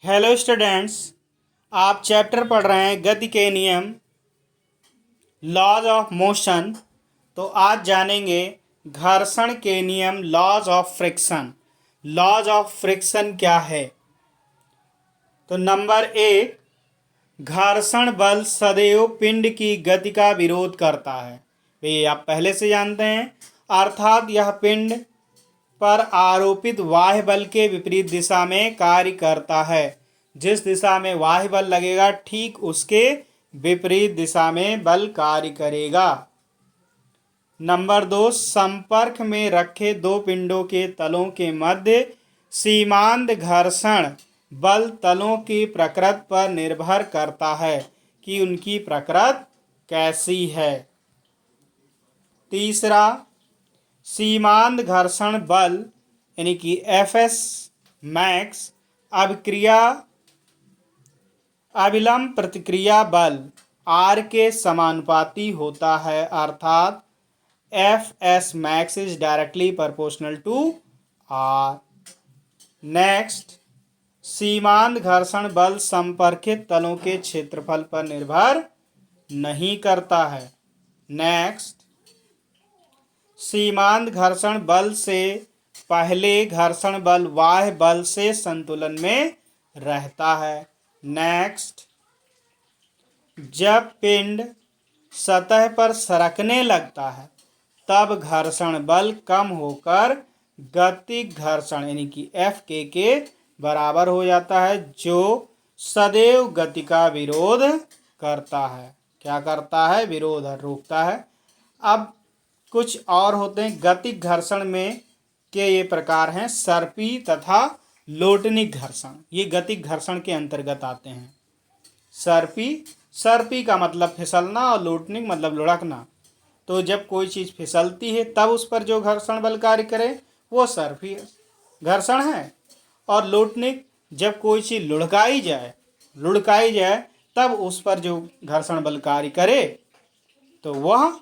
Hello students, आप chapter पढ़ रहे हैं गति के नियम, लॉज ऑफ मोशन। तो आज जानेंगे घर्षण के नियम, laws of friction. Laws of friction क्या है? तो नंबर 1, घर्षण बल सदैव पिंड की गति का विरोध करता है। ये आप पहले से जानते हैं, अर्थात यह पिंड पर आरोपित बाह्य बल के विपरीत दिशा में कार्य करता है। जिस दिशा में बाह्य बल लगेगा ठीक उसके विपरीत दिशा में बल कार्य करेगा। नंबर 2, संपर्क में रखे दो पिंडों के तलों के मध्य सीमांत घर्षण बल तलों की प्रकृति पर निर्भर करता है कि उनकी प्रकृति कैसी है। तीसरा, सीमांत घर्षण बल यानी कि एफएस मैक्स अभिलंब प्रतिक्रिया बल आर के समानुपाती होता है, अर्थात FS max is directly proportional to R. Next, सीमांत घर्षण बल संपर्कित तलों के क्षेत्रफल पर निर्भर नहीं करता है। नेक्स्ट, सीमांत घर्षण बल से पहले घर्षण बल बाह्य बल से संतुलन में रहता है। नेक्स्ट, जब पिंड सतह पर सरकने लगता है तब घर्षण बल कम होकर गतिक घर्षण यानी कि एफ के बराबर हो जाता है, जो सदैव गति का विरोध करता है। क्या करता है? विरोध, रोकता है। अब कुछ और होते हैं गतिक घर्षण में के ये प्रकार हैं, सर्पी तथा लोटनिक घर्षण। ये गतिक घर्षण के अंतर्गत आते हैं। सर्पी का मतलब फिसलना और लोटनिक मतलब लुढ़कना। तो जब कोई चीज़ फिसलती है तब उस पर जो घर्षण बल कार्य करे वो सर्पी घर्षण है, और लोटनिक जब कोई चीज़ लुढ़काई जाए तब उस पर जो घर्षण बल कार्य करे तो वह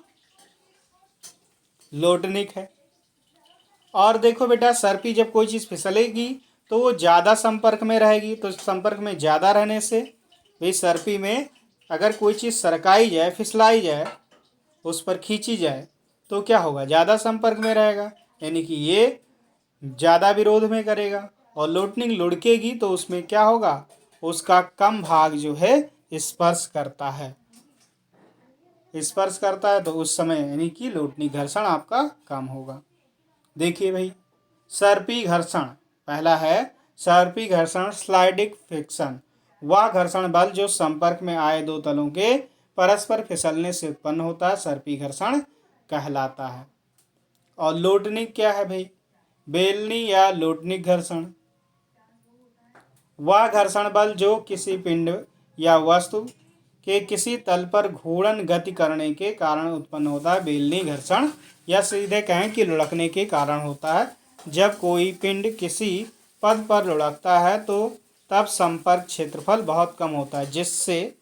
लोटनिक है। और देखो बेटा, सर्पी जब कोई चीज़ फिसलेगी तो वो ज़्यादा संपर्क में रहेगी, तो संपर्क में ज़्यादा रहने से भाई सर्पी में अगर कोई चीज़ सरकाई जाए, फिसलाई जाए, उस पर खींची जाए तो क्या होगा? ज़्यादा संपर्क में रहेगा, यानी कि ये ज़्यादा विरोध में करेगा। और लोटनिक लुढ़केगी तो उसमें क्या होगा? उसका कम भाग जो है स्पर्श करता है तो उस समय यानी कि लोटनिक घर्षण आपका कम होगा। देखिए भाई, सर्पी घर्षण पहला है सर्पी घर्षण स्लाइडिंग फ्रिक्शन। वह घर्षण बल जो संपर्क में आए दो तलों के परस्पर फिसलने से उत्पन्न होता है, सर्पी घर्षण कहलाता है। और लोटनिक क्या है भाई? बेलनी या लोटनिक घर्षण। वह घर्षण बल जो किसी पिंड या वस्तु के किसी तल पर घूर्णन गति करने के कारण उत्पन्न होता है, बेलनी घर्षण, या सीधे कहें कि लुढ़कने के कारण होता है। जब कोई पिंड किसी पद पर लुढ़कता है तो तब संपर्क क्षेत्रफल बहुत कम होता है, जिससे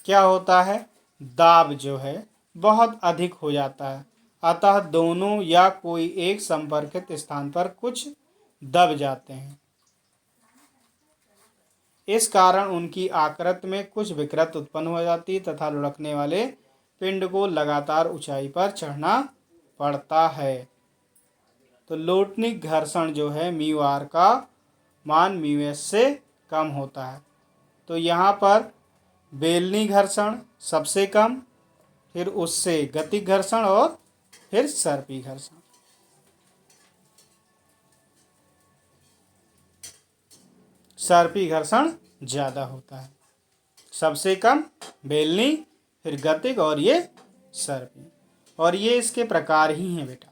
क्या होता है? दाब जो है बहुत अधिक हो जाता है, अतः दोनों या कोई एक संपर्कित स्थान पर कुछ दब जाते हैं। इस कारण उनकी आकृति में कुछ विकृति उत्पन्न हो जाती है तथा लुढ़कने वाले पिंड को लगातार ऊंचाई पर चढ़ना पड़ता है। तो लोटनिक घर्षण जो है म्यू आर का मान म्यू एस से कम होता है। तो यहाँ पर बेलनी घर्षण सबसे कम, फिर उससे गतिक घर्षण और फिर सर्पी घर्षण। सर्पी घर्षण ज़्यादा होता है, सबसे कम बेलनी, फिर गतिक और ये सर्पी। और ये इसके प्रकार ही हैं बेटा।